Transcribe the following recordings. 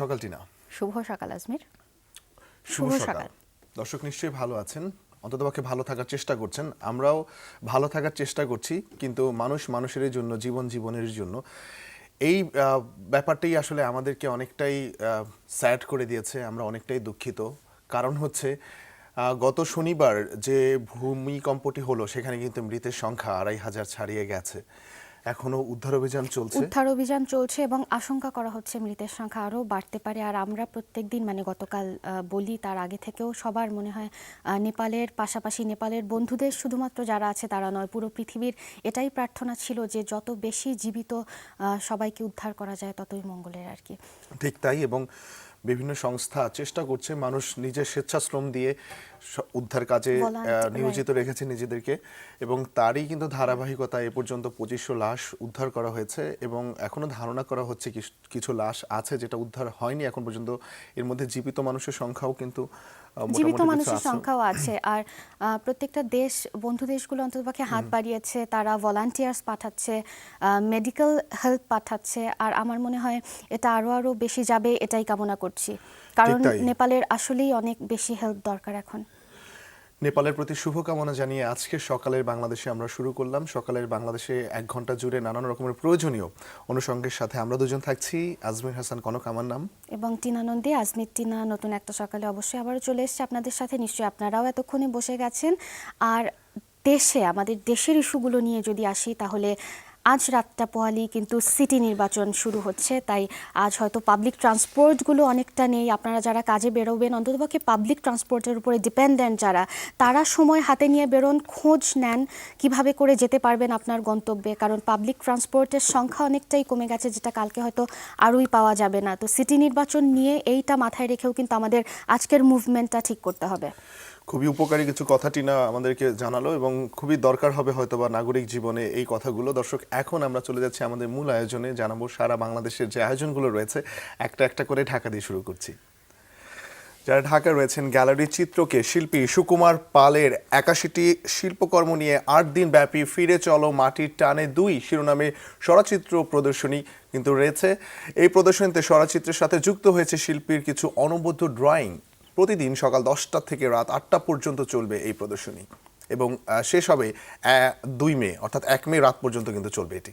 সকাল টিনা। শুভ সকাল আজমির। শুভ সকাল। দর্শক নিশ্চয়ই ভালো আছেন, অন্ততপক্ষে ভালো থাকার চেষ্টা করছেন। আমরাও ভালো থাকার চেষ্টা করছি, কিন্তু মানুষ মানুষের জন্য, জীবন জীবনের জন্য এই ব্যাপারটাই আসলে আমাদেরকে অনেকটাই স্যাড করে দিয়েছে। আমরা অনেকটাই দুঃখিত। কারণ হচ্ছে গত শনিবার যে ভূমিকম্পটি হলো সেখানে কিন্তু মৃতের সংখ্যা ২৫০০ ছাড়িয়ে গেছে। এখনো উদ্ধার অভিযান চলছে এবং আশঙ্কা করা হচ্ছে মৃতের সংখ্যা আরও বাড়তে পারে। আর আমরা প্রত্যেকদিন গতকাল বলি, তার আগে থেকেও সবার মনে হয় নেপালের পাশাপাশি নেপালের বন্ধুদের শুধুমাত্র যারা আছে তারা নয়, পুরো পৃথিবীর এটাই প্রার্থনা ছিল যে যত বেশি জীবিত সবাইকে উদ্ধার করা যায় ততই মঙ্গলের আর কি। ঠিক তাই, এবং বিভিন্ন সংস্থা চেষ্টা করছে, মানুষ নিজের স্বেচ্ছাশ্রম দিয়ে উদ্ধার কাজে নিয়োজিত রেখেছে নিজেদেরকে, এবং তারই কিন্তু ধারাবাহিকতা এ পর্যন্ত ২৫০০ লাশ উদ্ধার করা হয়েছে, এবং এখনো ধারণা করা হচ্ছে কিছু লাশ আছে যেটা উদ্ধার হয়নি এখন পর্যন্ত। এর মধ্যে জীবিত মানুষের সংখ্যাও কিন্তু আছে। আর প্রত্যেকটা দেশ, বন্ধু দেশগুলো অন্ততপক্ষে হাত বাড়িয়েছে, তারা ভলান্টিয়ার্স পাঠাচ্ছে, মেডিকেল হেল্প পাঠাচ্ছে। আর আমার মনে হয় এটা আরো বেশি যাবে, এটাই কামনা করছি, কারণ নেপালের আসলেই অনেক বেশি হেল্প দরকার এখন। নেপালের প্রতি শুভকামনা জানিয়ে আজকে সকালের বাংলাদেশে আমরা শুরু করলাম। সকালের বাংলাদেশে ১ ঘন্টা জুড়ে নানান রকমের প্রয়োজনীয় অনুষঙ্গের সাথে আমরা দুজন থাকছি। আজমির হাসান কনক আমার নাম, এবং টিনা নন্দী। আজমির টিনা নতুন একটা সকালে অবশ্যই আবারও চলে এসেছে আপনাদের সাথে। নিশ্চয়ই আপনারাও এতক্ষণে বসে গেছেন। আর আমাদের দেশের ইস্যুগুলো নিয়ে যদি আসি, তাহলে আজ রাতটা পোহালি কিন্তু সিটি নির্বাচন শুরু হচ্ছে। তাই আজ হয়তো পাবলিক ট্রান্সপোর্টগুলো অনেকটা নেই। আপনারা যারা কাজে বেরোবেন, অন্ততপক্ষে পাবলিক ট্রান্সপোর্টের উপরে ডিপেন্ডেন্ট যারা, তারা সময় হাতে নিয়ে বেরোন, খোঁজ নেন কিভাবে করে যেতে পারবেন আপনার গন্তব্যে, কারণ পাবলিক ট্রান্সপোর্টের সংখ্যা অনেকটাই কমে গেছে, যেটা কালকে হয়তো আরোই পাওয়া যাবে না। তো সিটি নির্বাচন নিয়ে এইটা মাথায় রেখেও কিন্তু আমাদের আজকের মুভমেন্টটা ঠিক করতে হবে। খুবই উপকারী কিছু কথা টিনা আমাদেরকে জানালো, এবং খুবই দরকার হবে হয়তো বা নাগরিক জীবনে এই কথাগুলো। দর্শক, এখন আমরা চলে যাচ্ছি আমাদের মূল আয়োজনে। জানাবো সারা বাংলাদেশের যে আয়োজনগুলো রয়েছে, একটা একটা করে ঢাকা দিয়ে শুরু করছি। যারা ঢাকা রয়েছেন, গ্যালারি চিত্রকে শিল্পী সুকুমার পালের ৮১টি শিল্পকর্ম নিয়ে ৮ দিন ব্যাপী ফিরে চলো মাটির টানে ২ শিরোনামে স্বরচিত্র প্রদর্শনী কিন্তু রয়েছে। এই প্রদর্শনীতে স্বরচিত্রের সাথে যুক্ত হয়েছে শিল্পীর কিছু অনবদ্য ড্রয়িং। প্রতিদিন সকাল ১০টা থেকে রাত ৮টা পর্যন্ত চলবে এই প্রদর্শনী, এবং শেষ হবে ২ মে, অর্থাৎ ১ মে রাত পর্যন্ত কিন্তু চলবে এটি।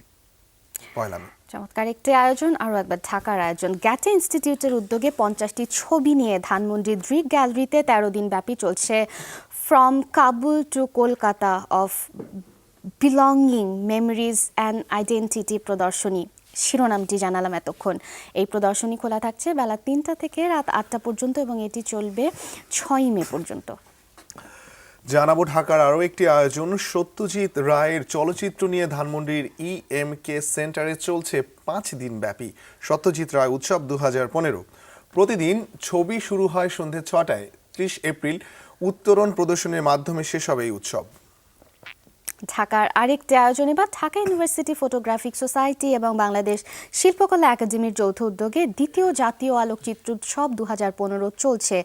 চমৎকার একটি আয়োজন। আরও একবার ঢাকার আয়োজন, গ্যাটে ইনস্টিটিউটের উদ্যোগে ৫০টি ছবি নিয়ে ধানমন্ডি ড্রিক গ্যালারিতে ১৩ দিন ব্যাপী চলছে from Kabul to Kolkata of belonging, memories and identity প্রদর্শনী। শিরোনামটি জানালাম এতক্ষণ। এই প্রদর্শনী খোলা থাকছে বেলা ৩টা থেকে রাত ৮টা পর্যন্ত, এবং এটি চলবে ৬ মে পর্যন্ত। জানাবো ঢাকার আরও একটি আয়োজন, সত্যজিৎ রায়ের চলচ্চিত্র নিয়ে ধানমন্ডির EMK সেন্টারে চলছে ৫ দিন ব্যাপী সত্যজিৎ রায় উৎসব ২০১৫। প্রতিদিন ছবি শুরু হয় সন্ধ্যে ৬টায়। ৩০ এপ্রিল উত্তরণ প্রদর্শনের মাধ্যমে শেষ হবে এই উৎসব। ঢাকার আরেকটি আয়োজনে বা ঢাকা ইউনিভার্সিটি ফটোগ্রাফিক সোসাইটি এবং বাংলাদেশ শিল্পকলা একাডেমির যৌথ উদ্যোগে দ্বিতীয় জাতীয় আলোকচিত্র উৎসব ২০১৫ চলছে।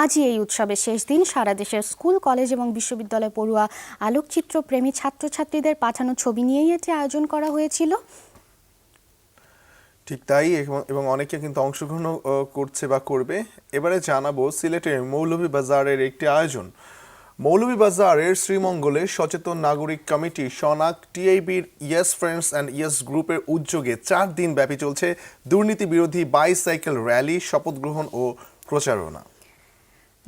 আজই এই উৎসবের শেষ দিন। সারা দেশের স্কুল, কলেজ এবং বিশ্ববিদ্যালয় পড়ুয়া আলোকচিত্র প্রেমী ছাত্রছাত্রীদের পাঠানো ছবি নিয়েই এটি আয়োজন করা হয়েছিল। ঠিক তাই, এবং অনেকে কিন্তু অংশগ্রহণ করছে বা করবে। এবারে জানাবো সিলেটের মৌলভীবাজারের একটি আয়োজন। মৌলভীবাজারের শ্রীমঙ্গলে সচেতন নাগরিক কমিটি সনাক TIBর ইয়েস ফ্রেন্ডস অ্যান্ড ইয়েস গ্রুপের উদ্যোগে ৪ দিন ব্যাপী চলছে দুর্নীতি বিরোধী বাইসাইকেল র্যালি, শপথ গ্রহণ ও প্রচারণা।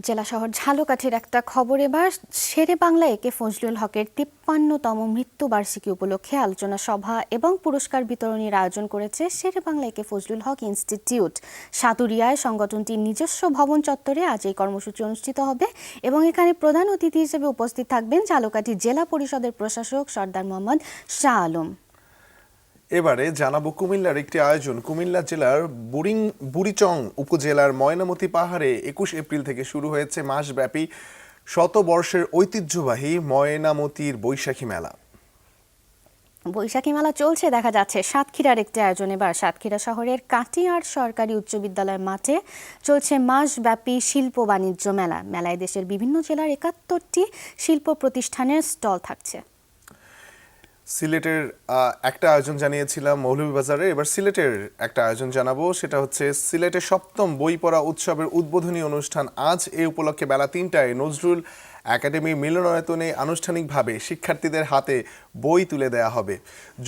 জেলা শহর ঝালকাঠির একটা খবর এবার। শেরে বাংলা একে ফজলুল হকের ৫৩তম মৃত্যুবার্ষিকী উপলক্ষে আলোচনা সভা এবং পুরস্কার বিতরণীর আয়োজন করেছে শেরে বাংলা একে ফজলুল হক ইনস্টিটিউট। সাতুরিয়ায় সংগঠনটির নিজস্ব ভবন চত্বরে আজ এই কর্মসূচি অনুষ্ঠিত হবে, এবং এখানে প্রধান অতিথি হিসেবে উপস্থিত থাকবেন ঝালকাঠি জেলা পরিষদের প্রশাসক সর্দার মোহাম্মদ শাহ আলম। এবারে জানাবো কুমিল্লার একটি আয়োজন। কুমিল্লা জেলার বুড়িচং উপজেলার ময়নামতি পাহাড়ে ২১ এপ্রিল থেকে শুরু হয়েছে মাসব্যাপী শতবর্ষের ঐতিহ্যবাহী ময়নামতির বৈশাখী মেলা। বৈশাখী মেলা চলছে দেখা যাচ্ছে সাতক্ষীরার একটি আয়োজন। এবার সাতক্ষীরা শহরের কাটিয়ার সরকারি উচ্চ বিদ্যালয় মাঠে চলছে মাসব্যাপী শিল্প বাণিজ্য মেলা। মেলায় দেশের বিভিন্ন জেলার ৭১টি শিল্প প্রতিষ্ঠানের স্টল থাকছে। সিলেটের একটা আয়োজন জানিয়েছিলাম মৌলভীবাজারে, এবার সিলেটের একটা আয়োজন জানাবো। সেটা হচ্ছে সিলেটের ৭ম বই পড়া উৎসবের উদ্বোধনী অনুষ্ঠান আজ। এই উপলক্ষে বেলা ৩টায় নজরুল একাডেমি মিলনায়তনে আনুষ্ঠানিকভাবে শিক্ষার্থীদের হাতে বই তুলে দেয়া হবে।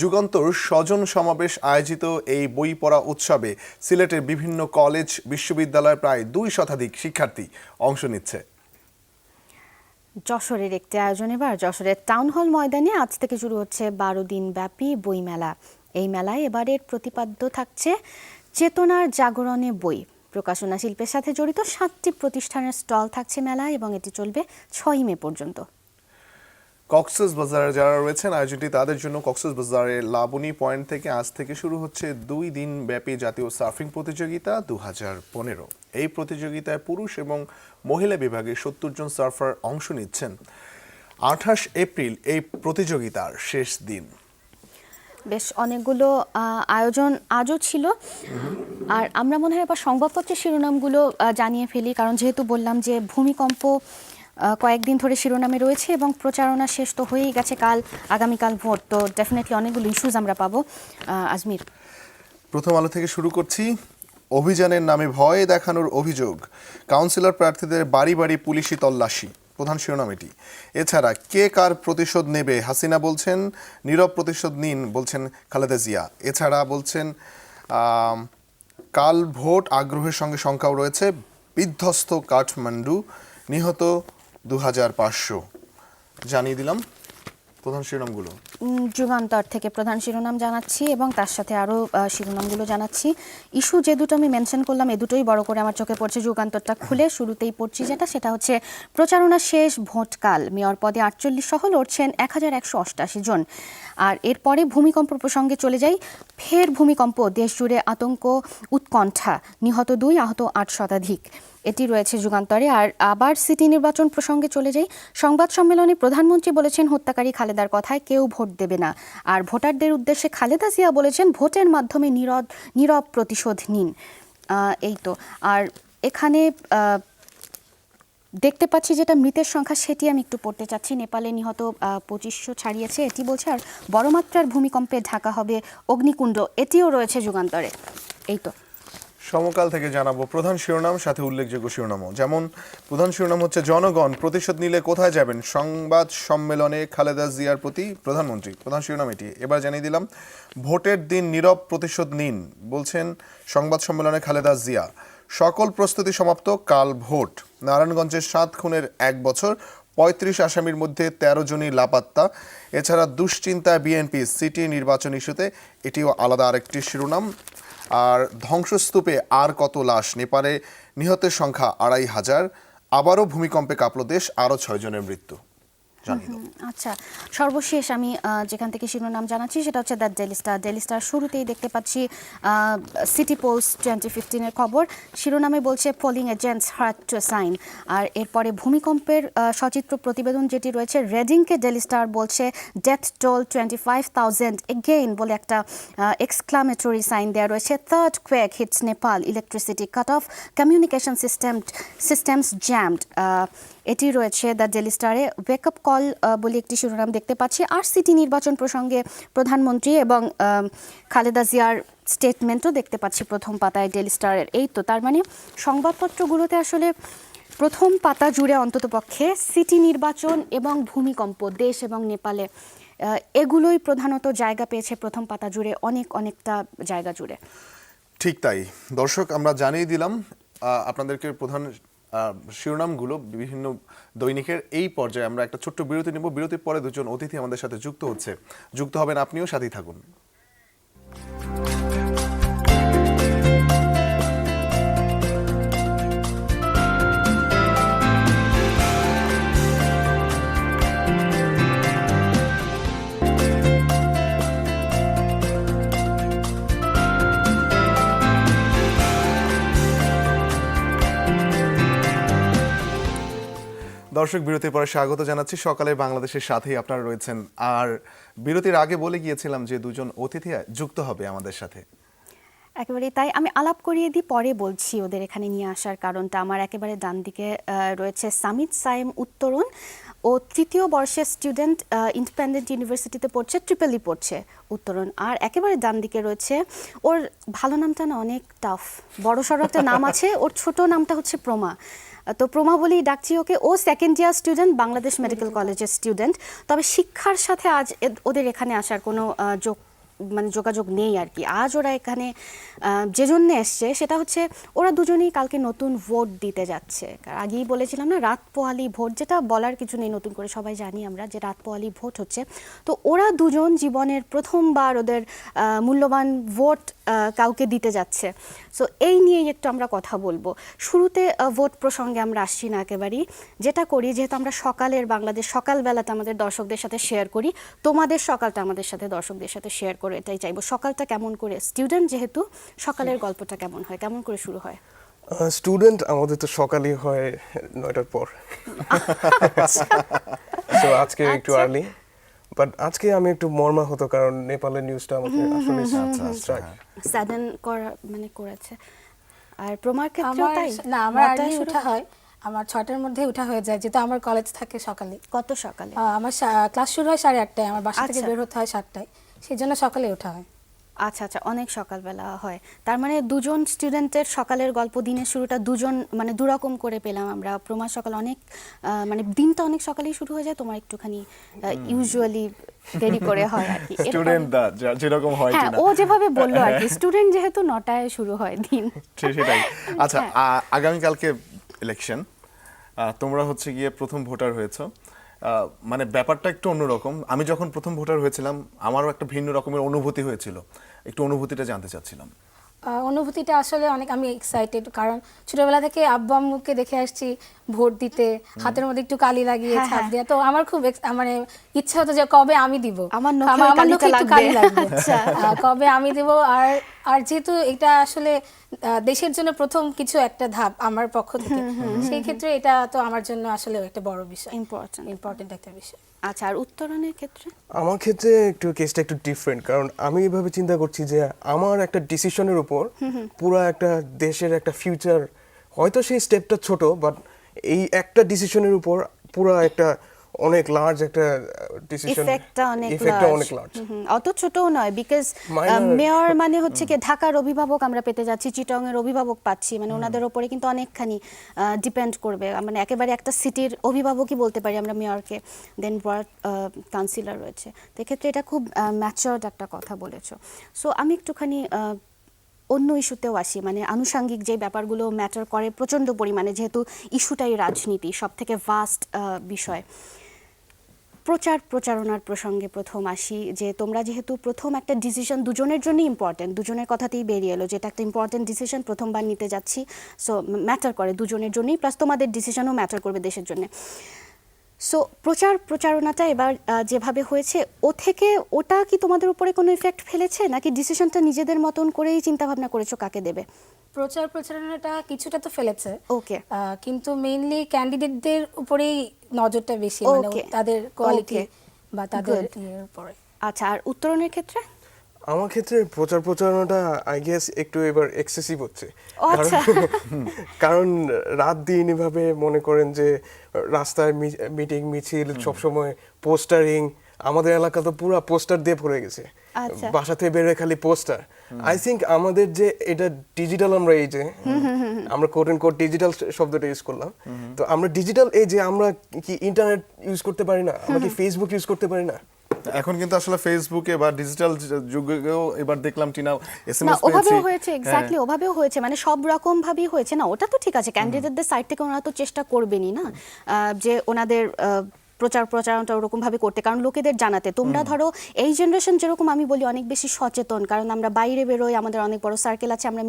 যুগান্তর স্বজন সমাবেশ আয়োজিত এই বই পড়া উৎসবে সিলেটের বিভিন্ন কলেজ বিশ্ববিদ্যালয়ের প্রায় ২ শতাধিক শিক্ষার্থী অংশ নিচ্ছে। যশোরের একটি আয়োজন এবার যশোরের টাউন হল ময়দানে আজ থেকে শুরু হচ্ছে ১২ দিন ব্যাপী বইমেলা। এই মেলায় এবারের প্রতিপাদ্য থাকছে চেতনার জাগরণে বই। প্রকাশনা শিল্পের সাথে জড়িত ৭টি প্রতিষ্ঠানের স্টল থাকছে মেলায় এবং এটি চলবে ৬ মে পর্যন্ত। কক্সবাজারে যারা রয়েছেন আয়োজনটি তাদের জন্য কক্সবাজারের লাবণী পয়েন্ট থেকে আজ থেকে শুরু হচ্ছে ২ দিন ব্যাপী জাতীয় সার্ফিং প্রতিযোগিতা ২০১৫। এই প্রতিযোগিতায় পুরুষ এবং মহিলা বিভাগে ৭০ জন সার্ফার অংশ নিচ্ছেন। ২৮ এপ্রিল এই প্রতিযোগিতার শেষ দিন। বেশ অনেকগুলো আয়োজন আজও ছিল। আর আমরা মনে হয় এবার সংবাদপত্রের শিরোনামগুলো জানিয়ে ফেলি, কারণ যেহেতু বললাম যে ভূমিকম্প কয়েকদিন ধরে শিরোনামে রয়েছে এবং প্রচারণা শেষ তো হয়েই গেছে, আগামীকাল ভোট, তো ডেফিনেটলি অনেকগুলো ইস্যুজ আমরা পাবো। আজমির, প্রথম আলো থেকে শুরু করছি। অভিযানের নামে ভয় দেখানোর অভিযোগ, কাউন্সিলর প্রার্থীদের বাড়ি বাড়ি পুলিশি তল্লাশি, প্রধান শিরোনাম এটি। এছাড়া কে কার প্রতিশোধ নেবে হাসিনা বলছেন, নীরব প্রতিশোধ নিন বলছেন খালেদা জিয়া। এছাড়া বলছেন কাল ভোট আগ্রহের সঙ্গে সংখ্যাও রয়েছে, বিধ্বস্ত কাঠমান্ডু, নিহত ২৫০০। জানিয়ে দিলাম প্রধান শিরোনামগুলো। যুগান্তর থেকে প্রধান শিরোনাম জানাচ্ছি এবং তার সাথে আরও শিরোনামগুলো জানাচ্ছি। ইস্যু যে দুটো আমি মেনশন করলাম এ দুটোই বড় করে আমার চোখে পড়ছে। যুগান্তরটা খুলে শুরুতেই পড়ছি সেটা হচ্ছে প্রচারণা শেষ, ভোটকাল, মেয়র পদে ৪৮ সহ লড়ছেন ১১৮৮ জন। আর এরপরে ভূমিকম্প প্রসঙ্গে চলে যাই। ফের ভূমিকম্প, দেশ জুড়ে আতঙ্ক উৎকণ্ঠা, নিহত ২, আহত ৮ শতাধিক। এটি রয়েছে যুগান্তরে। আর আবার সিটি নির্বাচন প্রসঙ্গে চলে যাই। সংবাদ সম্মেলনে প্রধানমন্ত্রী বলেছেন হত্যাকারী খালেদার কথায় কেউ ভোট দেবে না। আর ভোটারদের উদ্দেশ্যে খালেদা জিয়া বলেছেন ভোটের মাধ্যমে নীরব প্রতিশোধ নিন। এই তো। আর এখানে দেখতে পাচ্ছি যেটা মৃতের সংখ্যা সেটি আমি একটু পড়তে চাচ্ছি। নেপালে নিহত ২৫০০ ছাড়িয়েছে এটি বলছে। আর বড় মাত্রার ভূমিকম্পে ঢাকা হবে অগ্নিকুণ্ড, এটিও রয়েছে যুগান্তরে। এই তো। সমকাল থেকে জানাবো প্রধান শিরোনাম সাথে উল্লেখযোগ্য শিরোনামও। যেমন প্রধান শিরোনাম হচ্ছে জনগণ প্রতিশোধ নিলে কোথায় যাবেন, সংবাদ সম্মেলনে খালেদা জিয়ার প্রতি প্রধানমন্ত্রী, প্রধান শিরোনাম এটি। এবার জানিয়ে দিলাম ভোটের দিন নীরব প্রতিশোধ নিন বলছেন সংবাদ সম্মেলনে খালেদা জিয়া। সকল প্রস্তুতি সমাপ্ত, কাল ভোট। নারায়ণগঞ্জের ৭ খুনের ১ বছর, ৩৫ আসামির মধ্যে ১৩ জনই লাপাত্তা। এছাড়া দুশ্চিন্তায় বিএনপি সিটি নির্বাচন ইস্যুতে, এটিও আলাদা আরেকটি শিরোনাম। আর ধ্বংসস্তূপে আর কত লাশ, নেপালে নিহতের সংখ্যা ২৫০০। আবারও ভূমিকম্পে কাঁপল দেশ, আরও ৬ জনের মৃত্যু। আচ্ছা, সর্বশেষ আমি যেখান থেকে শিরোনাম জানাচ্ছি সেটা হচ্ছে দ্য ডেইলি স্টার। শুরুতেই দেখতে পাচ্ছি সিটি পোলস 2015-এর খবর। শিরোনামে বলছে polling agents hard to sign. আর এরপরে ভূমিকম্পের সচিত্র প্রতিবেদন যেটি রয়েছে রেডিংকে ডেইলি স্টার বলছে ডেথ টোল 25,000 এগেইন বলে একটা এক্সক্লামেটরি সাইন দেওয়া রয়েছে। Third quake hits Nepal, electricity cut off, communication systems jammed. এটি রয়েছে দ্য ডেইলি স্টারে। ওয়েকআপ কল বলে একটি শিরোনাম দেখতে পাচ্ছি। আর সিটি নির্বাচন প্রসঙ্গে প্রধানমন্ত্রী এবং খালেদা জিয়ার স্টেটমেন্টও দেখতে পাচ্ছি প্রথম পাতায় ডেইলি স্টারের। এই তো, তার মানে সংবাদপত্রগুলোতে আসলে প্রথম পাতা জুড়ে অন্ততপক্ষে সিটি নির্বাচন এবং ভূমিকম্প, দেশ এবং নেপালে, এগুলোই প্রধানত জায়গা পেয়েছে প্রথম পাতা জুড়ে, অনেকটা জায়গা জুড়ে। ঠিক তাই দর্শক, আমরা জানিয়ে দিলাম আপনাদেরকে প্রধান শিরোনামগুলো বিভিন্ন দৈনিকের। এই পর্যায়ে আমরা একটা ছোট্ট বিরতি নেব। বিরতির পরে দুজন অতিথি আমাদের সাথে যুক্ত হবেন, আপনিও সাথেই থাকুন। দর্শক, বিরতির পরে স্বাগত জানাচ্ছি। সকালে বাংলাদেশের সাথেই আপনারা রয়েছেন। আর বিরতির আগে বলে গিয়েছিলাম যে দুজন অতিথি যুক্ত হবে আমাদের সাথে। একেবারেই তাই, আমি আলাপ করিয়ে দিই, পরে বলছি ওদের এখানে নিয়ে আসার কারণটা। আমার একেবারে ডান দিকে রয়েছে সামিদ সাইম উত্তরণ। ও তৃতীয় বর্ষের স্টুডেন্ট, ইন্ডিপেন্ডেন্ট ইউনিভার্সিটিতে পড়ছে, ট্রিপল ই পড়ছে উত্তরণ। আর একেবারে ডান দিকে রয়েছে, ওর ভালো নামটা না অনেক টাফ, বড় সড়ো একটা নাম আছে, ওর ছোট নামটা হচ্ছে প্রমা। তো প্রমা বলেই ডাকছি ওকে। ও second year student, Bangladesh medical কলেজের স্টুডেন্ট। তবে শিক্ষার সাথে আজ ওদের এখানে আসার কোনো যোগাযোগ নেই আর কি। আজ ওরা এখানে যে জন্য এসছে সেটা হচ্ছে ওরা দুজনেই কালকে নতুন ভোট দিতে যাচ্ছে। আগেই বলেছিলাম না, রাত পোহালি ভোট, যেটা বলার কিছু নেই, নতুন করে সবাই জানি আমরা যে রাত পোহালি ভোট হচ্ছে। তো ওরা দুজন জীবনের প্রথমবার ওদের মূল্যবান ভোট কাউকে দিতে যাচ্ছে। সো এই নিয়েই একটু আমরা কথা বলবো। শুরুতে ভোট প্রসঙ্গে আমরা আসছি না একেবারেই। যেটা করি, যেহেতু আমরা সকালের বাংলাদেশ, সকালবেলাতে আমাদের দর্শকদের সাথে শেয়ার করি, তোমাদের সকালটা আমাদের সাথে দর্শকদের সাথে শেয়ার করে এটাই চাইবো। সকালটা কেমন করে, স্টুডেন্ট যেহেতু, সকালের গল্পটা কেমন হয়, কেমন করে শুরু হয়? স্টুডেন্ট আমাদের তো সকালই হয় 9টার পর, তো আজকে একটু আর্লি, বাট আজকে আমি একটু মর্মাহত কারণ নেপালের নিউজটা আমাকে আসলে সাডেন করেছে। আর প্রমার ক্ষেত্রে আমার তাই না, আমার আর্লি ওঠা হয়, আমার 6টার মধ্যে ওঠা হয়ে যায়, যেহেতু আমার কলেজ থাকে সকালে। কত সকালে? আমার ক্লাস শুরু হয় 8:30টায়, আমার বাসা থেকে আচ্ছা। বের হতে হয় 7টায়, সেই জন্য সকালে ওঠা হয়। আচ্ছা আচ্ছা, অনেক সকালবেলা হয়। তার মানে দুজন স্টুডেন্টের সকালের গল্প, দিনের শুরুটা দুজন দুরকম করে পেলাম আমরা। প্রমার সকাল অনেক দিনটা অনেক সকালেই শুরু হয়ে যায়, তোমার একটুখানি ইউজুয়ালি দেরি করে হয় আর কি। স্টুডেন্ট যেরকম হয় হ্যাঁ, কিনা। ও যেভাবে বললো আর কি, স্টুডেন্ট যেহেতু 9টায় শুরু হয় দিন। সেটাই। আচ্ছা, আগামীকালকে ইলেকশন, তোমরা হচ্ছে গিয়ে প্রথম ভোটার হয়েছো। মানে ব্যাপারটা একটু অন্যরকম। আমি যখন প্রথম ভোটার হয়েছিলাম আমারও একটা ভিন্ন রকমের অনুভূতি হয়েছিল, একটু অনুভূতিটা জানতে চাচ্ছিলাম। অনুভূতিটা আসলে অনেক, আমি এক্সাইটেড, কারণ ছোটবেলা থেকে আব্বু আম্মুকে দেখে আসছি ভোট দিতে, হাতের মধ্যে একটু কালি লাগিয়ে ছাপ দিয়ে, তো আমার খুব মানে ইচ্ছা হতো যে কবে আমি দিব, আমার নখে একটু কালি লাগবে, কবে আমি দিব। আর যেহেতু এটা আসলে দেশের জন্য প্রথম কিছু একটা ধাপ আমার পক্ষ থেকে, সেই ক্ষেত্রে এটা তো আমার জন্য আসলে একটা বড় বিষয়, ইম্পর্টেন্ট একটা বিষয়। আচ্ছা, আর উত্তরণের ক্ষেত্রে? আমার ক্ষেত্রে একটু কেসটা একটু ডিফারেন্ট, কারণ আমি এইভাবে চিন্তা করছি যে আমার একটা ডিসিশনের উপর পুরো একটা দেশের একটা ফিউচার, হয়তো সেই স্টেপটা ছোট, বাট এই একটা ডিসিশনের উপর পুরো একটা অনেক লার্জ একটা ডিসিশন, ইফেক্টটা অনেক লার্জ। অত ছোটও নয়, বিকজ মেয়র মানে হচ্ছে কি ঢাকার অভিভাবক আমরা পেতে যাচ্ছি, চিটং এর অভিভাবক পাচ্ছি, মানে ওনাদের উপরে কিন্তু অনেকখানি ডিপেন্ড করবে। মানে একেবারে একটা সিটির অভিভাবকই বলতে পারি আমরা মেয়রকে, দেন ওয়ার্ড কাউন্সিলর রয়েছে। তো এক্ষেত্রে এটা খুব ম্যাচিওরড একটা কথা বলেছো। সো আমি একটুখানি অন্য ইস্যুতেও আসি, মানে আনুষঙ্গিক যে ব্যাপারগুলো ম্যাটার করে প্রচণ্ড পরিমাণে, যেহেতু ইস্যুটাই রাজনীতি, সব থেকে ভাস্ট বিষয়। প্রচারণার প্রসঙ্গে প্রথম আসি, যে তোমরা যেহেতু প্রথম একটা ডিসিশন, দুজনের জন্যই ইম্পর্টেন্ট, দুজনের কথাতেই বেরিয়ে এলো যেটা একটা ইম্পর্টেন্ট ডিসিশন, প্রথমবার নিতে যাচ্ছি, সো ম্যাটার করে দুজনের জন্যই, প্লাস তোমাদের ডিসিশনও ম্যাটার করবে দেশের জন্য। সো প্রচারণাটা এবার যেভাবে হয়েছে, ওটা কি তোমাদের উপরে কোনো ইফেক্ট ফেলেছে, নাকি ডিসিশনটা নিজেদের মতন করেই চিন্তা ভাবনা করেছো কাকে দেবে? প্রচারণাটা কিছুটা তো ফেলেছে, ওকে, কিন্তু মেইনলি ক্যান্ডিডেটদের উপরেই নজরটা বেশি, মানে তাদের কোয়ালিটি বা তাদের ইয়ের উপরে। আচ্ছা, আর উত্তরণের ক্ষেত্রে? আমার ক্ষেত্রে প্রচারণাটা আই গেস একটু এবার এক্সেসিভ হচ্ছে, কারণ রাত দিন এভাবে মনে করেন যে রাস্তায় মিটিং মিছিল, সবসময় পোস্টারিং, আমাদের এলাকা তো পুরো পোস্টার দিয়ে ভরে গেছে, বাসা থেকে বেরোয় খালি পোস্টার। আই থিঙ্ক আমাদের যে এটা ডিজিটাল, আমরা এই যে আমরা কোট এন্ড কোট ডিজিটাল শব্দটা ইউজ করলাম, তো আমরা ডিজিটাল এই যে আমরা কি ইন্টারনেট ইউজ করতে পারি না, আমরা কি ফেসবুক ইউজ করতে পারি না? এখন কিন্তু আসলে ফেসবুকে বা ডিজিটাল যুগেও এবার দেখলাম টিনা এসএমএস পেয়েছি, ওভাবেও হয়েছে, এক্স্যাক্টলি ওভাবেও হয়েছে, মানে সব রকম ভাবেই হয়েছে না, ওটা তো ঠিক আছে, ক্যান্ডিডেটদের সাইড থেকে ওনারা তো চেষ্টা করবেনই না যে ওনাদের প্রচারণাটা ওরকম ভাবে করতে, কারণ লোকেদের জানাতে। তোমরা ধরো এই জেনারেশন যেরকম আমি বলি অনেক বেশি সচেতন, কারণ আমরা বাইরে বেরোই, আমাদের অনেক বড় সার্কেল আছে, আমরা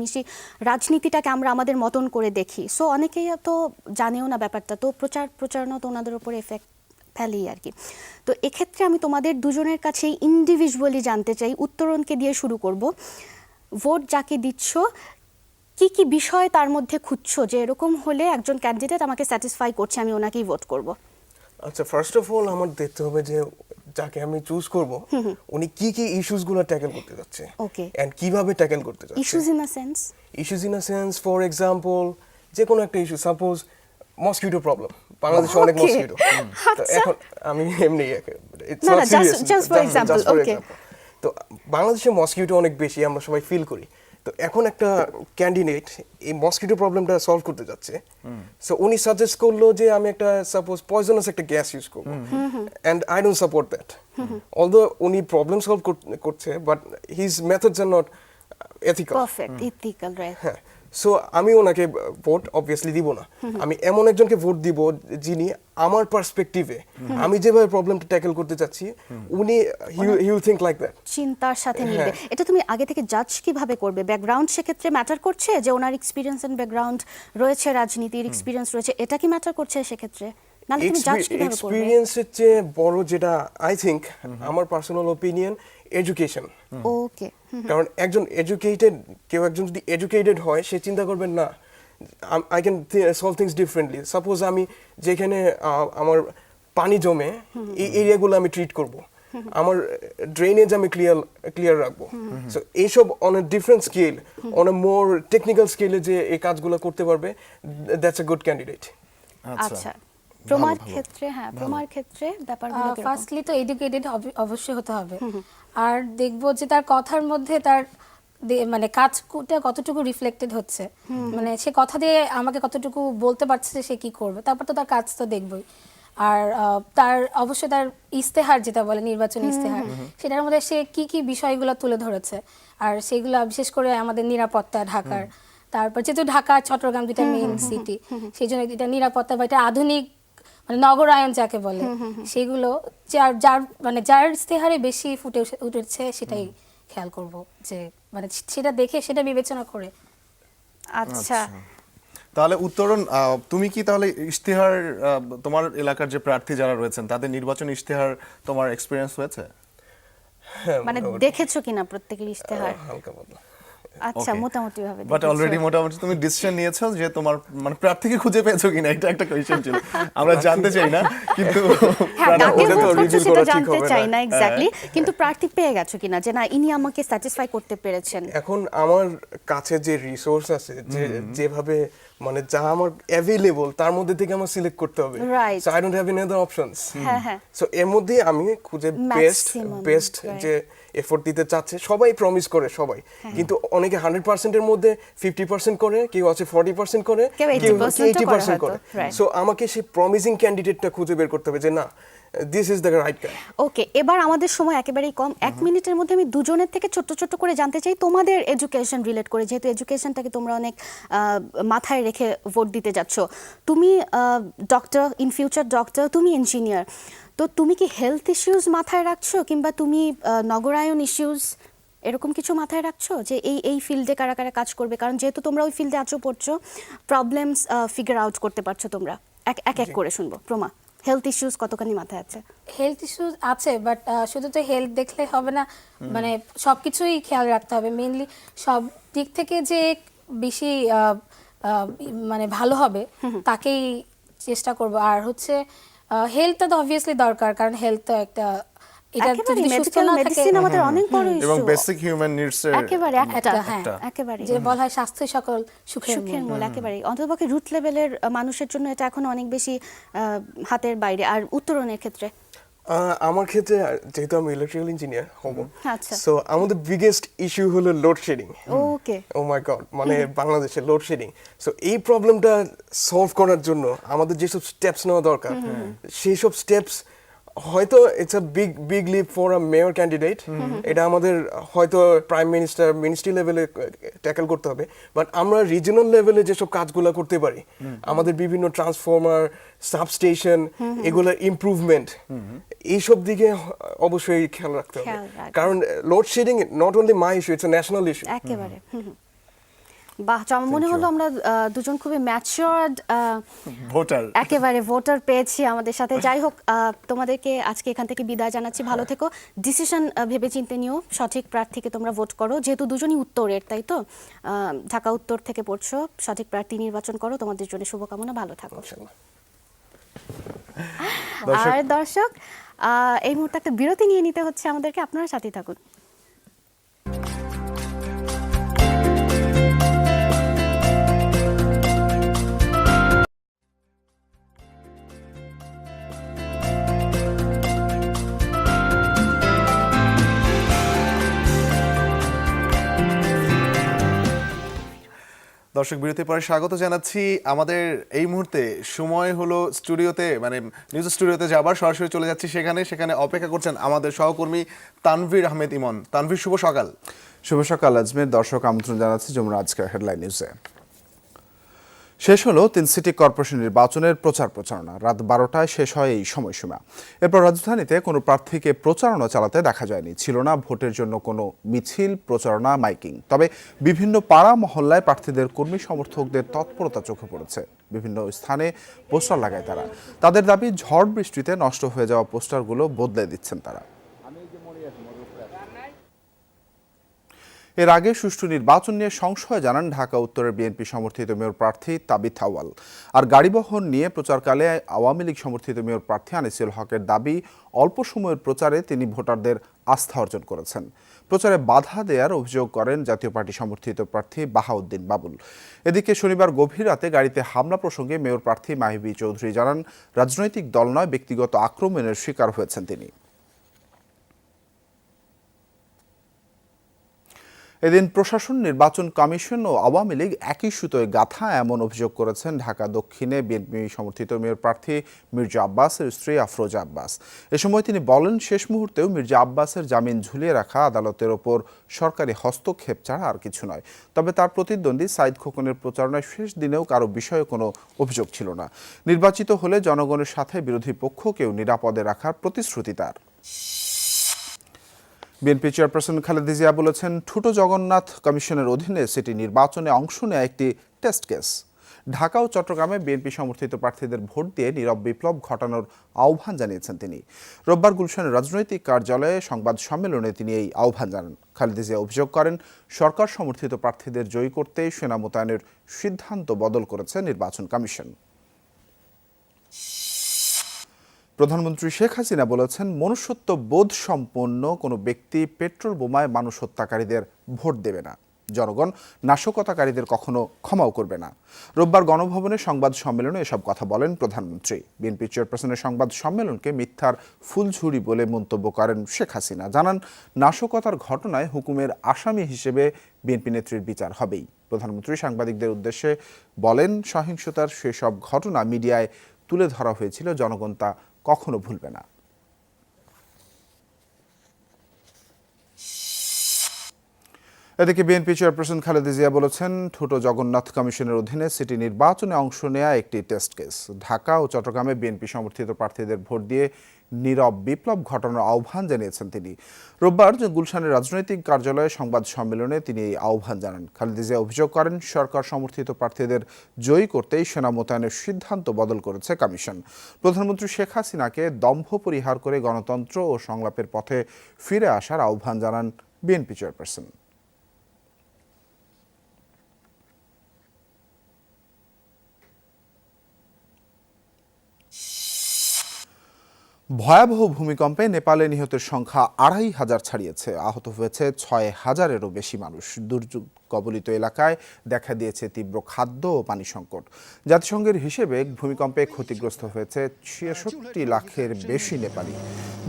রাজনীতিটাকে আমরা আমাদের মতন করে দেখি, সো অনেকেই তো জানেও না ব্যাপারটা, তো প্রচারণা তো ওনাদের উপরে এফেক্ট ফেলেই আর কি। তো এক্ষেত্রে আমি তোমাদের দুজনের কাছেই ইন্ডিভিজুয়ালি জানতে চাই, উত্তরণকে দিয়ে শুরু করব। ভোট যাকে দিচ্ছ, কি কি বিষয় তার মধ্যে খুঁজছো যে এরকম হলে একজন ক্যান্ডিডেট আমাকে স্যাটিসফাই করছে, আমি ওনাকেই ভোট করব? আচ্ছা, ফার্স্ট অফ অল আমার দেখতে হবে যে যাকে আমি চুজ করব উনি কি কি ইস্যুস গুলো ট্যাকেল করতে যাচ্ছে, ওকে, এন্ড কিভাবে ট্যাকেল করতে যাচ্ছে। Issues in a sense, for example যে কোনো একটা ইস্যু, সাপোজ মসকিউটো প্রবলেম, বাংলাদেশে অনেক Okay. মসকিউটো। তো এখন আমি এমনি it's না, not না, serious, just for example, just for okay. example. তো বাংলাদেশে মসকিউটো অনেক বেশি, আমরা সবাই ফিল করি। তো এখন একটা ক্যান্ডিডেট এই মসকিউটো প্রবলেমটা সলভ করতে যাচ্ছে, সো উনি সাজেস্ট করলো যে আমি একটা সাপোজ পয়জনাস একটা গ্যাস ইউজ করবো, and I don't support that. Although উনি প্রবলেম সলভ করছে, but his methods are not ethical. Perfect, ethical, right. হ্যাঁ, সো আমি ওনাকে ভোট অবভিয়াসলি দিব না। আমি এমন একজনকে ভোট দিব যিনি আমার পার্সপেক্টিভে আমি যেভাবে প্রবলেমটা ট্যাকেল করতে চাচ্ছি, উনি he will think like that. চিন্তার সাথে মিলবে। হ্যাঁ। এটা তুমি আগে থেকে জাজ কিভাবে করবে? ব্যাকগ্রাউন্ড সেক্ষেত্রে ম্যাটার করছে, যে ওনার এক্সপিরিয়েন্স এন্ড ব্যাকগ্রাউন্ড রয়েছে, রাজনীতির এক্সপিরিয়েন্স রয়েছে, এটা কি ম্যাটার করছে সেক্ষেত্রে? নাহলে তুমি জাজ কিভাবে করবে? এক্সপিরিয়েন্সের চেয়ে বড় যেটা আই থিঙ্ক, আমার পার্সোনাল ওপিনিয়ন, এডুকেশন। ওকে। কারণ একজন একজন যদি এডুকেটেড হয়, সে চিন্তা করবেন না I can solve things differently. Suppose আমি যেখানে আমার পানি জমে, এই এরিয়াগুলো আমি ট্রিট করব, আমার ড্রেনেজ আমি ক্লিয়ার রাখবো। সো এইসব on a different scale, on a more technical স্কেলে যে এই কাজগুলো করতে পারবে, দ্যাটস এ গুড ক্যান্ডিডেট। আচ্ছা, প্রমার ক্ষেত্রে, হ্যাঁ, প্রমার ক্ষেত্রে ব্যাপারগুলো কিরকম? ফার্স্টলি তো এডুকেটেড অবশ্যই হতে হবে, আর দেখবো যে তার কথার মধ্যে তার মানে কাজটা কতটুকু রিফ্লেক্টেড হচ্ছে, মানে সে কথা দিয়ে আমাকে কতটুকু বলতে পারছে যে সে কি করবে, তারপর তো তার কাজ তো দেখবই। আর তার অবশ্যই তার ইস্তেহার, যেটা বলে নির্বাচনী ইস্তেহার, সেটার মধ্যে সে কি কি বিষয়গুলো তুলে ধরেছে, আর সেগুলো বিশেষ করে আমাদের নিরাপত্তা, ঢাকার, তারপর যেহেতু ঢাকা চট্টগ্রাম দুইটা মেইন সিটি, সেই জন্য এটা নিরাপত্তা বা এটা আধুনিক মানে নগরায়ন যাকে বলে, সেগুলো যার ইস্তেহারে বেশি ফুটে উঠেছে সেটাই খেয়াল করব, যে মানে সেটা দেখে সেটা বিবেচনা করে। আচ্ছা, তাহলে উত্তরণ, তুমি কি তাহলে ইশতেহার, তোমার এলাকার যে প্রার্থী যারা রয়েছেন তাদের নির্বাচনী ইশতেহার তোমার এক্সপিরিয়েন্স হয়েছে? মানে দেখেছো কিনা প্রত্যেকের ইশতেহার? হালকা পাতলা। আচ্ছা, Okay. মোটামুটি ভাবে বাট অলরেডি মোটামুটি তুমি ডিসিশন নিয়েছো যে তোমার মানে প্রার্থীকে খুঁজে পেয়েছো কিনা, এটা একটা কোয়েশ্চেন ছিল। আমরা জানতে চাই না, কিন্তু হ্যাঁ, কাকে ওটা তো ভোট করছো reveal সেটা করা ঠিক জানতে হবে চাই না। না এক্স্যাক্টলি, কিন্তু প্রার্থী পেয়ে গেছো কিনা, যে না ইনি আমাকে স্যাটিসফাই করতে পেরেছেন? এখন আমার কাছে যে রিসোর্স আছে, যেভাবে মানে যা আমার অ্যাভেলেবল, তার মধ্যে থেকে আমার সিলেক্ট করতে হবে। Right. So I don't have any other options. হ্যাঁ, হ্যাঁ। সো এর মধ্যে আমি খুঁজে Maximum, বেস্ট right. যে এফোর্ট দিতে চাচ্ছে, সবাই প্রমিস করে সবাই, কিন্তু অনেকে 100% এর মধ্যে 50% করে, কেউ আছে 40% করে, কেউ 80% করে। হয়তো, right. সো আমাকে সেই প্রমিসিং ক্যান্ডিডেটটা খুঁজে বের করতে হবে যে না, দিস ইজ দ্য রাইট গাই। ওকে, এবার আমাদের সময় একেবারেই কম, 1 মিনিটের মধ্যে আমি দুজনের থেকে ছোট্ট ছোট্ট করে জানতে চাই তোমাদের এডুকেশন রিলেট করে, যেহেতু এডুকেশনটাকে তোমরা অনেক মাথায় রেখে ভোট দিতে যাচ্ছ। তুমি ডক্টর, ইন ফিউচার ডক্টর, তুমি ইঞ্জিনিয়ার, তো তুমি কি হেলথ ইস্যুস মাথায় রাখছো, কিংবা তুমি নগরায়ন ইস্যুস এরকম কিছু মাথায় রাখছো, যে এই ফিল্ডে কারা কারা কাজ করবে? কারণ যেহেতু তোমরা ওই ফিল্ডে আছো, পড়ছো, প্রবলেমস ফিগার আউট করতে পারছো তোমরা। এক এক করে শুনবো। প্রমা, হেলথ ইস্যুস কতখানি মাথায় আছে? হেলথ ইস্যুস আছে, বাট শুধু তো হেলথ দেখলে হবে না, মানে সবকিছুই খেয়াল রাখতে হবে। মেইনলি সব দিক থেকে যে বেশি মানে ভালো হবে তাকেই চেষ্টা করব। আর হচ্ছে হেলথটা তো অবভিয়াসলি দরকার, কারণ হেলথ তো একটা, এটা যদি সুস্থ না থাকে, মেডিসিন আমাদের অনেক বড় এবং ইস্যু, বেসিক হিউম্যান নিডস এর একেবারে একটা, হ্যাঁ, একেবারে যে বলা হয় স্বাস্থ্য সকল সুখের সুখের মূল। মূল, একেবারে অন্ততপক্ষে রুট লেভেলের মানুষের জন্য এটা এখন অনেক বেশি হাতের বাইরে। আর উত্তরণের ক্ষেত্রে আমার ক্ষেত্রে যেহেতু আমি ইলেকট্রিক্যাল ইঞ্জিনিয়ার হব, আচ্ছা। সো আমাদের বিগেস্ট ইস্যু হলো লোডশেডিং। ওকে, ও মাই গড, মানে বাংলাদেশে লোডশেডিং। সো এই প্রবলেমটা সলভ করার জন্য আমাদের যেসব স্টেপস নেওয়া দরকার, সেই সব স্টেপস হয়তো it's a big leap for a mayor candidate, এটা আমাদের হয়তো প্রাইম মিনিস্টার, মিনিস্ট্রি লেভেলে ট্যাকেল করতে হবে, বাট আমরা রিজিওনাল লেভেলে যেসব কাজগুলো করতে পারি, আমাদের বিভিন্ন ট্রান্সফর্মার, সাবস্টেশন, এগুলোর ইমপ্রুভমেন্ট, এইসব দিকে অবশ্যই খেয়াল রাখতে হবে। কারণ load shedding not only my issue, it's a national issue. একেবারে। বাহ, মনে হলো আমরা দুজন খুবই ম্যাচিওরড ভোটার। একেবারে ভোটার পেয়েছি আমাদের সাথে। যাই হোক, তোমাদেরকে আজকে এখান থেকে বিদায় জানাচ্ছি। ভালো থেকো, ডিসিশন ভেবে চিন্তে নিও, সঠিক প্রার্থীকে তোমরা ভোট করো। যেহেতু দুজনই উত্তরের, তাই তো ঢাকা উত্তর থেকে পড়ছো, সঠিক প্রার্থী নির্বাচন করো। তোমাদের জন্য শুভকামনা, ভালো থাকো। আর দর্শক, এই মুহূর্তে একটা বিরতি নিয়ে নিতে হচ্ছে আমাদেরকে, আপনারা সাথেই থাকুন। দর্শক বিরতির পরে স্বাগত জানাচ্ছি। আমাদের এই মুহূর্তে সময় হলো স্টুডিওতে, মানে নিউজ স্টুডিওতে যাবার, সরাসরি চলে যাচ্ছি সেখানে অপেক্ষা করছেন আমাদের সহকর্মী তানভীর আহমেদ ইমন। তানভীর, শুভ সকাল। শুভ সকাল আজমের। দর্শক আমন্ত্রণ জানাচ্ছি যমুনা আজকের হেডলাইন নিউজে। শেষ হলো 3 সিটি কর্পোরেশন নির্বাচনের প্রচারণা। রাত 12টায় শেষ হয় এই সময়সীমা। এরপর রাজধানীতে কোনো প্রার্থীকে প্রচারণা চালাতে দেখা যায়নি। ছিল না ভোটের জন্য কোনো মিছিল, প্রচারণা, মাইকিং। তবে বিভিন্ন পাড়া মহল্লায় প্রার্থীদের কর্মী সমর্থকদের তৎপরতা চোখে পড়েছে। বিভিন্ন স্থানে পোস্টার লাগায় তারা। তাদের দাবি, ঝড় বৃষ্টিতে নষ্ট হয়ে যাওয়া পোস্টারগুলো বদলে দিচ্ছেন তারা। এর আগে সুষ্ঠু নির্বাচন নিয়ে সংশয় জানান ঢাকা উত্তরের বিএনপি সমর্থিত মেয়র প্রার্থী তাবিথ আউয়াল। আর গাড়িবহর নিয়ে প্রচারকালে আওয়ামী লীগ সমর্থিত মেয়র প্রার্থী আনিসুল হকের দাবি, অল্প সময়ের প্রচারে তিনি ভোটারদের আস্থা অর্জন করেছেন। প্রচারে বাধা দেওয়ার অভিযোগ করেন জাতীয় পার্টি সমর্থিত প্রার্থী বাহাউদ্দিন বাবুল। এদিকে শনিবার গভীর রাতে গাড়িতে হামলা প্রসঙ্গে মেয়র প্রার্থী মাহিবি চৌধুরী জানান, রাজনৈতিক দল নয়, ব্যক্তিগত আক্রমণের শিকার হয়েছেন তিনি। এদিন প্রশাসন, নির্বাচন কমিশন ও আওয়ামী লীগ একই সুতোয় গাঁথা, এমন অভিযোগ করেছেন ঢাকা দক্ষিণে বিএনপি সমর্থিত মেয়র প্রার্থী মির্জা আব্বাসের স্ত্রী আফরোজা আব্বাস। এ সময় তিনি বলেন, শেষ মুহূর্তেও মির্জা আব্বাসের জামিন ঝুলিয়ে রাখা আদালতের ওপর সরকারি হস্তক্ষেপ ছাড়া আর কিছু নয়। তবে তার প্রতিদ্বন্দ্বী সাইদ খোকনের প্রচারণায় শেষ দিনেও কারো বিষয়ে কোনো অভিযোগ ছিল না। নির্বাচিত হলে জনগণের সাথে বিরোধী পক্ষকেও নিরাপদে রাখার প্রতিশ্রুতি তার। বিএনপি চেয়ারপারসন খালেদা জিয়া বলেছেন, ঠুটো জগন্নাথ কমিশনের অধীনে সিটি নির্বাচনে অংশ নেওয়া একটি টেস্ট কেস। ঢাকা ও চট্টগ্রামে বিএনপি সমর্থিত প্রার্থীদের ভোট দিয়ে নীরব বিপ্লব ঘটানোর আহ্বান জানিয়েছেন তিনি। রোববার গুলশানের রাজনৈতিক কার্যালয়ে সংবাদ সম্মেলনে তিনি এই আহ্বান জানান। খালেদা জিয়া অভিযোগ করেন, সরকার সমর্থিত প্রার্থীদের জয়ী করতে সেনা মোতায়েনের সিদ্ধান্ত বদল করেছে নির্বাচন কমিশন। প্রধানমন্ত্রী শেখ হাসিনা বলেছেন, মনুষ্যত্ব বোধ সম্পন্ন কোনো ব্যক্তি পেট্রোল বোমায় মানুষ হত্যাকারীদের ভোট দেবে না। জনগণ নাশকতাকারীদের কখনো ক্ষমাও করবে না। রোববার গণভবনে সংবাদ সম্মেলনে এসব কথা বলেন প্রধানমন্ত্রী। বিএনপি চেয়ারপারসনের সংবাদ সম্মেলনকে মিথ্যার ফুলঝুরি বলে মন্তব্য করেন শেখ হাসিনা। জানান, নাশকতার ঘটনায় হুকুমের আসামি হিসেবে বিএনপি নেত্রীর বিচার হবেই। প্রধানমন্ত্রী সাংবাদিকদের উদ্দেশ্যে বলেন, সহিংসতার সেসব ঘটনা মিডিয়ায় তুলে ধরা হয়েছিল, জনগণ তা কখনো ভুলবে না। এদিকে বিএনপি চেয়ারপারসন খালেদা জিয়া বলেছেন, ঠুটো জগন্নাথ কমিশনের অধীনে সিটি নির্বাচনে অংশ নেওয়া একটি টেস্ট কেস। ঢাকা ও চট্টগ্রামে বিএনপি সমর্থিত প্রার্থীদের ভোট দিয়ে নীরব বিপ্লব ঘটানোর আহ্বান জানিয়েছেন তিনি। রোববার গুলশানের রাজনৈতিক কার্যালয়ে সংবাদ সম্মেলনে তিনি এই আহ্বান জানান। খালেদা জিয়া অভিযোগ করেন, সরকার সমর্থিত প্রার্থীদের জয়ী করতেই সেনা মোতায়েনের সিদ্ধান্ত বদল করেছে কমিশন। প্রধানমন্ত্রী শেখ হাসিনাকে দম্ভ পরিহার করে গণতন্ত্র ও সংলাপের পথে ফিরে আসার আহ্বান জানান বিএনপি চেয়ারপারসন। ভয়াবহ ভূমিকম্পে নেপালে নিহতের সংখ্যা ২৫০০ ছাড়িয়েছে। আহত হয়েছে ৬,০০০-এরও বেশি মানুষ। দুর্যোগ কবলিত এলাকায় দেখা দিয়েছে তীব্র খাদ্য ও পানি সংকট। জাতিসংঘের হিসেবে ভূমিকম্পে ক্ষতিগ্রস্ত হয়েছে ৬৬ লাখের বেশি নেপালি।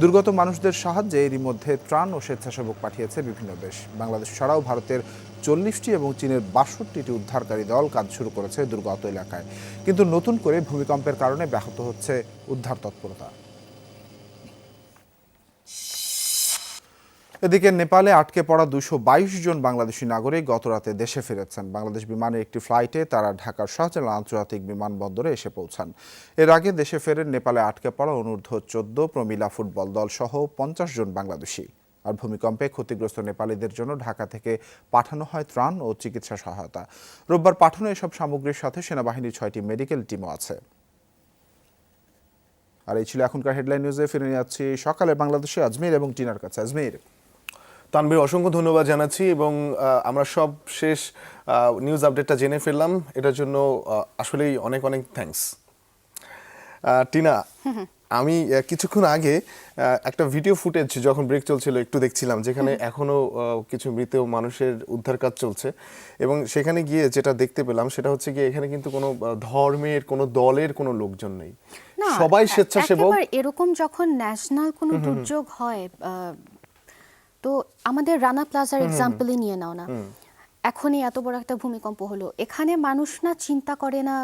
দুর্গত মানুষদের সাহায্যে এরই মধ্যে ত্রাণ ও স্বেচ্ছাসেবক পাঠিয়েছে বিভিন্ন দেশ। বাংলাদেশ ছাড়াও ভারতের ৪০টি এবং চীনের ৬২টি উদ্ধারকারী দল কাজ শুরু করেছে দুর্গত এলাকায়। কিন্তু নতুন করে ভূমিকম্পের কারণে ব্যাহত হচ্ছে উদ্ধার তৎপরতা। এদিকে নেপালে আটকে পড়া ২২২ জন বাংলাদেশি নাগরিক গতরাতে দেশে ফিরেছেন। বাংলাদেশ বিমানের একটি ফ্লাইটে তারা ঢাকার শাহজালাল আন্তর্জাতিক বিমানবন্দরে এসে পৌঁছান। এর আগে দেশে ফেরেন নেপালে আটকে পড়া অনূর্ধ্ব ১৪ প্রমিলা ফুটবল দল সহ ৫০ জন বাংলাদেশি। আর ভূমিকম্পে ক্ষতিগ্রস্ত নেপালিদের জন্য ঢাকা থেকে পাঠানো হয় ত্রাণ ও চিকিৎসা সহায়তা। রোববার পাঠানো এসব সামগ্রীর সাথে সেনাবাহিনীর ৬টি মেডিকেল টিমও আছে। আর এই ছিল এখনকার হেডলাইন নিউজে। ফিরে নিয়ে যাচ্ছি সকালে বাংলাদেশে আজমির এবং টিনার কাছে। আজমির। তানভীর, অসংখ্য ধন্যবাদ জানাচ্ছি এবং আমরা সব শেষ নিউজ আপডেটটা জেনে ফেললাম, এটার জন্য আসলেই অনেক অনেক থ্যাঙ্কস। টিনা, আমি কিছুক্ষণ আগে একটা ভিডিও ফুটেজ যখন ব্রেক চলছিল একটু দেখছিলাম, যেখানে এখনো কিছু মৃত মানুষের উদ্ধার কাজ চলছে এবং সেখানে গিয়ে যেটা দেখতে পেলাম সেটা হচ্ছে গিয়ে এখানে কিন্তু কোনো ধর্মের, কোনো দলের কোনো লোকজন নেই, সবাই স্বেচ্ছাসেবক। এরকম যখন ন্যাশনাল কোনো দুর্যোগ হয়, তো আমাদের রানা প্লাজার এক্সাম্পলই নিয়ে নাও না, এখনই এত বড় একটা ভূমিকম্প হলো, এখানে মানুষ না চিন্তা করে না,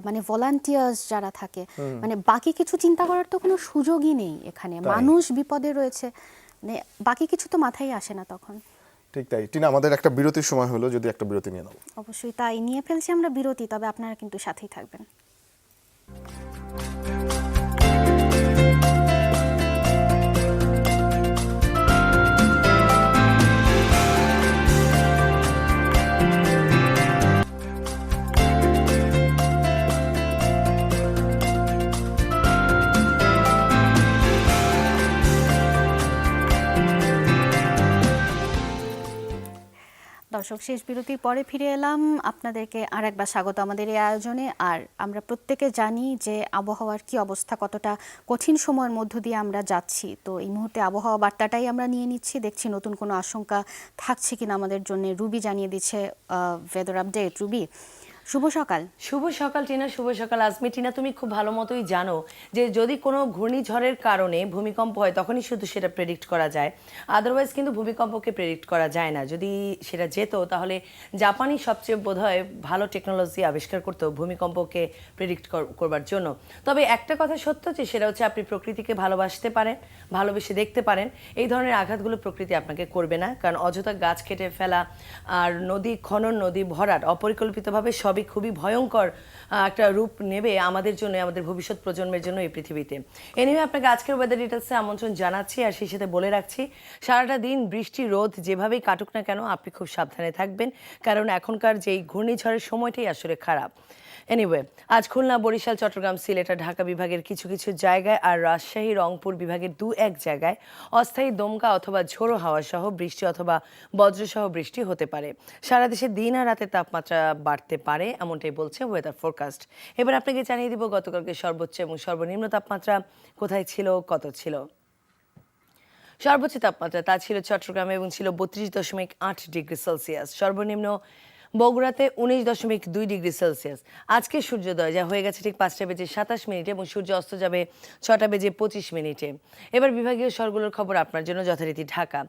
মানে ভলান্টিয়ার্স যারা থাকে, মানে বাকি কিছু চিন্তা করার তো কোনো সুযোগই নেই এখানে। মানুষ বিপদে রয়েছে, মানে বাকি কিছু তো মাথায় আসে না তখন। ঠিক তাই। টিনা, আমাদের একটা বিরতির সময় হলো, যদি একটা বিরতি নিয়ে নাও। অবশ্যই তাই, নিয়ে ফেলছি আমরা বিরতি, তবে আপনারা কিন্তু সাথেই থাকবেন। দর্শক, শেষ বিরতির পরে ফিরে এলাম। আপনাদেরকে আর একবার স্বাগত আমাদের এই আয়োজনে। আর আমরা প্রত্যেকে জানি যে আবহাওয়ার কি অবস্থা, কতটা কঠিন সময়ের মধ্য দিয়ে আমরা যাচ্ছি। তো এই মুহূর্তে আবহাওয়া বার্তাটাই আমরা নিয়ে নিচ্ছি, দেখছি নতুন কোনো আশঙ্কা থাকছে কিনা আমাদের জন্য। রুবি জানিয়ে দিচ্ছে ওয়েদার আপডেট। রুবি, শুভ সকাল। শুভ সকাল টিনা, শুভ সকাল আজমি। টিনা, তুমি খুব ভালো মতোই জানো যে যদি কোনো ঘূর্ণিঝড়ের কারণে ভূমিকম্প হয় তখনই শুধু সেটা প্রেডিক্ট করা যায়, আদারওয়াইজ কিন্তু ভূমিকম্পকে প্রেডিক্ট করা যায় না। যদি সেটা যেত তাহলে জাপানি সবচেয়ে বোধহয় ভালো টেকনোলজি আবিষ্কার করতো ভূমিকম্পকে প্রেডিক্ট করবার জন্য। তবে একটা কথা সত্য যে সেটা হচ্ছে আপনি প্রকৃতিকে ভালোবাসতে পারেন, ভালোবেসে দেখতে পারেন। এই ধরনের আঘাতগুলো প্রকৃতি আপনাকে করবে না, কারণ অযথা গাছ কেটে ফেলা আর নদী খনন, নদী ভরাট অপরিকল্পিতভাবে সবই খুবই ভয়ঙ্কর একটা রূপ নেবে আমাদের জন্য, আমাদের ভবিষ্যৎ প্রজন্মের জন্য এই পৃথিবীতে। এনিওয়ে, আপনাকে আজকের ওয়েদার ডিটেলসে আমন্ত্রণ জানাচ্ছি, আর সেই সাথে বলে রাখছি সারাটা দিন বৃষ্টি রোদ যেভাবেই কাটুক না কেন আপনি খুব সাবধানে থাকবেন, কারণ এখনকার যেই ঘূর্ণিঝড়ের সময়টাই আসলে খারাপ। এনিওয়ে, আজ খুলনা, বরিশাল, চট্টগ্রাম, সিলেট আর ঢাকা বিভাগের কিছু কিছু জায়গায় আর রাজশাহী, রংপুর বিভাগের 2-1 জায়গায় অস্থায়ী দমকা অথবা ঝোড়ো হাওয়া সহ বৃষ্টি অথবা বজ্রসহ বৃষ্টি হতে পারে। সারা দেশে দিন আর রাতের তাপমাত্রা বাড়তে পারে, এমনটাই বলছে ওয়েদার ফোরকাস্ট। এবার আপনাকে জানিয়ে দিব গতকালকে সর্বোচ্চ এবং সর্বনিম্ন তাপমাত্রা কোথায় ছিল, কত ছিল। সর্বোচ্চ তাপমাত্রা তা ছিল চট্টগ্রামে এবং ছিল 32.8 ডিগ্রি সেলসিয়াস। সর্বনিম্ন বগুড়াতে 19.2 ডিগ্রি সেলসিয়াস। আজকে সূর্যোদয় যা হয়ে গেছে ঠিক 5:27 এবং সূর্য অস্ত যাবে 6:25। এবার বিভাগীয় শহরগুলোর খবর আপনার জন্য যথারীতি। ঢাকা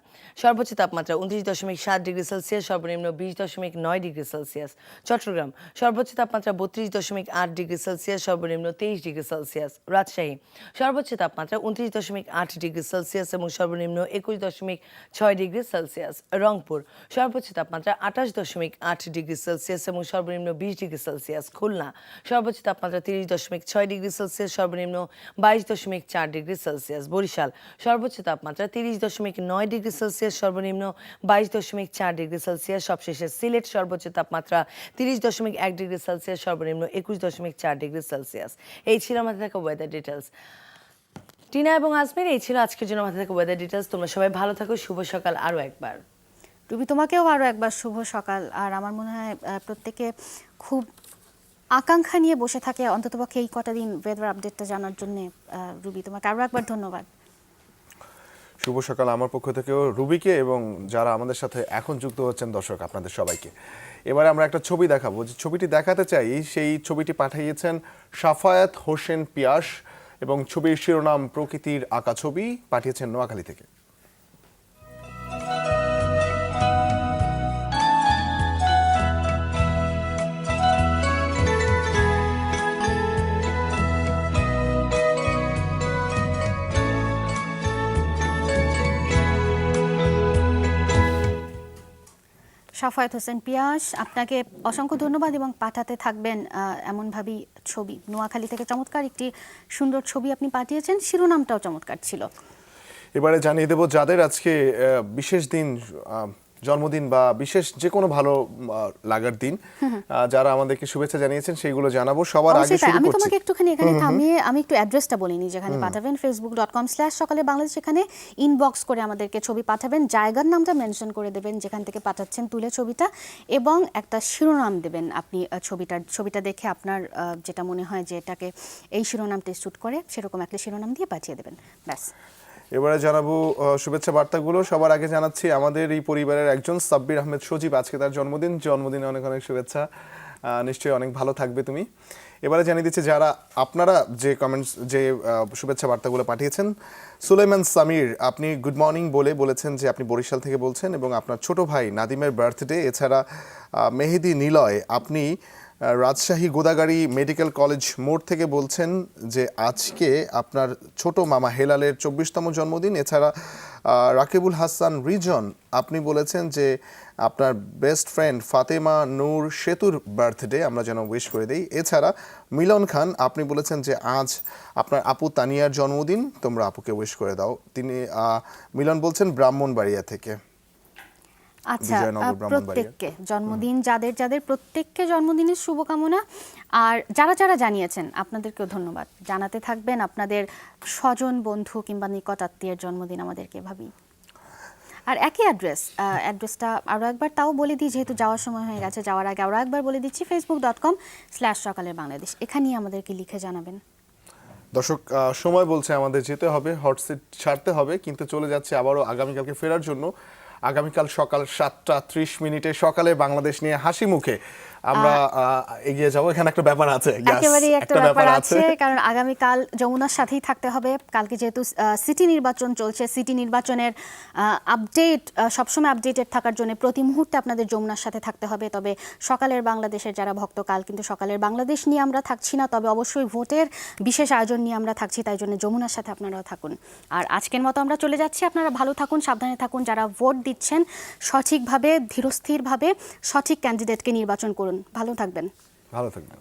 সর্বোচ্চ তাপমাত্রা 29.7 ডিগ্রি সেলসিয়াস, সর্বনিম্ন 20.9 ডিগ্রি সেলসিয়াস। চট্টগ্রাম সর্বোচ্চ তাপমাত্রা 32.8 ডিগ্রি সেলসিয়াস, সর্বনিম্ন 23 ডিগ্রি সেলসিয়াস। রাজশাহী সর্বোচ্চ তাপমাত্রা 29.8 ডিগ্রি সেলসিয়াস এবং সর্বনিম্ন 21.6 ডিগ্রি সেলসিয়াস। রংপুর সর্বোচ্চ তাপমাত্রা 28.8 ডিগ্রি সেলসিয়াস এবং সর্বনিম্ন 20 ডিগ্রি সেলসিয়াস। খুলনা সর্বোচ্চ তাপমাত্রা 30.6 ডিগ্রি সেলসিয়াস, সর্বনিম্ন 22.4 ডিগ্রি সেলসিয়াস। বরিশাল সর্বোচ্চ তাপমাত্রা 30.9 ডিগ্রি সেলসিয়াস, সর্বনিম্ন 22.4 ডিগ্রি সেলসিয়াস। সবশেষে সিলেট সর্বোচ্চ তাপমাত্রা 30.1 ডিগ্রি সেলসিয়াস, সর্বনিম্ন 21.4 ডিগ্রি সেলসিয়াস। এই ছিল আমাদের থাকা ওয়েদার ডিটেলস। টিনা এবং আজমির, এই ছিল আজকের জন্য আমাদের থাকা ওয়েদার ডিটেলস। তোমরা সবাই ভালো থাকো। শুভ সকাল আরও একবার। রুবি, তোমাকেও আরও একবার শুভ সকাল। আর আমার মনে হয় প্রত্যেকে খুব আকাঙ্ক্ষা নিয়ে বসে থাকে অন্ততপক্ষে এই কটা দিন ওয়েদার আপডেটটা জানার জন্য। রুবি, তোমাকে আরও একবার ধন্যবাদ। শুভ সকাল আমার পক্ষ থেকেও রুবিকে এবং যারা আমাদের সাথে এখন যুক্ত হচ্ছেন দর্শক, আপনাদের সবাইকে। এবারে আমরা একটা ছবি দেখাবো, যে ছবিটি দেখাতে চাই সেই ছবিটি পাঠিয়েছেন সাফায়াত হোসেন পিয়াস এবং ছবির শিরোনাম প্রকৃতির আঁকা ছবি, পাঠিয়েছেন নোয়াখালী থেকে। সাফায়াত হোসেন পিয়াস, আপনাকে অসংখ্য ধন্যবাদ এবং পাঠাতে থাকবেন এমনভাবেই ছবি। নোয়াখালী থেকে চমৎকার একটি সুন্দর ছবি আপনি পাঠিয়েছেন, শিরোনামটাও চমৎকার ছিল। এবারে জানিয়ে দেব যাদের আজকে বিশেষ দিন, জন্মদিন বা বিশেষ যে কোনো ভালো লাগার দিন, যারা আমাদেরকে শুভেচ্ছা জানিয়েছেন সেইগুলো জানাবো। সবার আগে শুরু আমি করছি, তোমাকে একটুখানি এখানে থামিয়ে আমি একটু অ্যাড্রেসটা বলিনি, যেখানে পাঠাবেন facebook.com/সকালে বাংলাদেশ, এখানে ইনবক্স করে আমাদেরকে ছবি পাঠাবেন, জায়গার নামটা মেনশন করে দেবেন যেখান থেকে পাঠাচ্ছেন তুলে ছবিটা, এবং একটা শিরোনাম দেবেন আপনি ছবিটা দেখে আপনার যেটা মনে হয় যে এটাকে এই শিরোনামটা স্যুট করে সেরকম একটা শিরোনাম দিয়ে পাঠিয়ে দেবেন, ব্যাস। এবারে জানাবো শুভেচ্ছা বার্তাগুলো। সবার আগে জানাচ্ছি আমাদের এই পরিবারের একজন সাব্বির আহমেদ সজীব, আজকে তার জন্মদিনে অনেক অনেক শুভেচ্ছা, নিশ্চয়ই অনেক ভালো থাকবে তুমি। এবারে জানিয়ে দিচ্ছি যারা আপনারা যে কমেন্টস, যে শুভেচ্ছা বার্তাগুলো পাঠিয়েছেন। সুলাইমান সামির, আপনি গুড মর্নিং বলেছেন যে আপনি বরিশাল থেকে বলছেন এবং আপনার ছোট ভাই নাদিমের বার্থডে, এছাড়া মেহেদি নিলয়, আপনি রাজশাহী গোদাগাড়ি মেডিকেল কলেজ মোড় থেকে বলছেন যে আজকে আপনার ছোট মামা হেলালের 24তম জন্মদিন। এছাড়া রাকিবুল হাসান রিজন, আপনি বলেছেন যে আপনার বেস্ট ফ্রেন্ড ফাতেমা নূর সেতুর বার্থডে, আমরা যেন উইশ করে দিই। এছাড়া মিলন খান, আপনি বলেছেন যে আজ আপনার আপু তানিয়ার জন্মদিন, তোমরা আপুকে উইশ করে দাও। তিনি মিলন বলছেন ব্রাহ্মণবাড়িয়া থেকে। আচ্ছা, বিজয়নগর, ব্রাহ্মণবাড়িয়া। প্রত্যেককে জন্মদিন, যাদের যাদের প্রত্যেককে জন্মদিনের শুভকামনা। আর যারা যারা জানিয়েছেন আপনাদেরকেও ধন্যবাদ। জানাতে থাকবেন আপনাদের স্বজন, বন্ধু কিংবা নিকট আত্মীয়ের জন্মদিন আমাদেরকে এভাবেই। আর একই অ্যাড্রেসটা আরও একবার তাও বলে দিই, যেহেতু যাওয়ার সময় হয়ে গেছে, যাওয়ার আগে আরও একবার বলে দিচ্ছি, facebook.com/সকালের বাংলাদেশ, এখানেই আমাদেরকে লিখে জানাবেন। দর্শক, সময় বলছে আমাদের যেতে হবে, হট সিট ছাড়তে হবে, কিন্তু চলে যাচ্ছে আবারও আগামীকালকে ফেরার জন্য। আগামীকাল সকাল 7টা 30 সকালে বাংলাদেশ নিয়ে হাসি মুখে আমরা এগিয়ে যাব। এখানে একটা ব্যাপার আছে, yes, একেবারেই একটা ব্যাপার আছে, কারণ আগামীকাল যমুনার সাথেই থাকতে হবে। কালকে যেহেতু সিটি নির্বাচন চলছে, সিটি নির্বাচনের আপডেট সবসময় আপডেটেড থাকার জন্য প্রতি মুহূর্তে আপনাদের যমুনার সাথে থাকতে হবে। তবে সকালের বাংলাদেশের যারা ভক্ত, কাল কিন্তু সকালের বাংলাদেশ নিয়ে আমরা থাকছি না, তবে অবশ্যই ভোটের বিশেষ আয়োজন নিয়ে আমরা থাকছি, তাই জন্য যমুনার সাথে আপনারাও থাকুন। আর আজকের মতো আমরা চলে যাচ্ছি। আপনারা ভালো থাকুন, সাবধানে থাকুন। যারা ভোট দিচ্ছেন সঠিকভাবে, ধীরস্থিরভাবে সঠিক ক্যান্ডিডেটকে নির্বাচন করুন। ভালো থাকবেন। ভালো থাকবেন।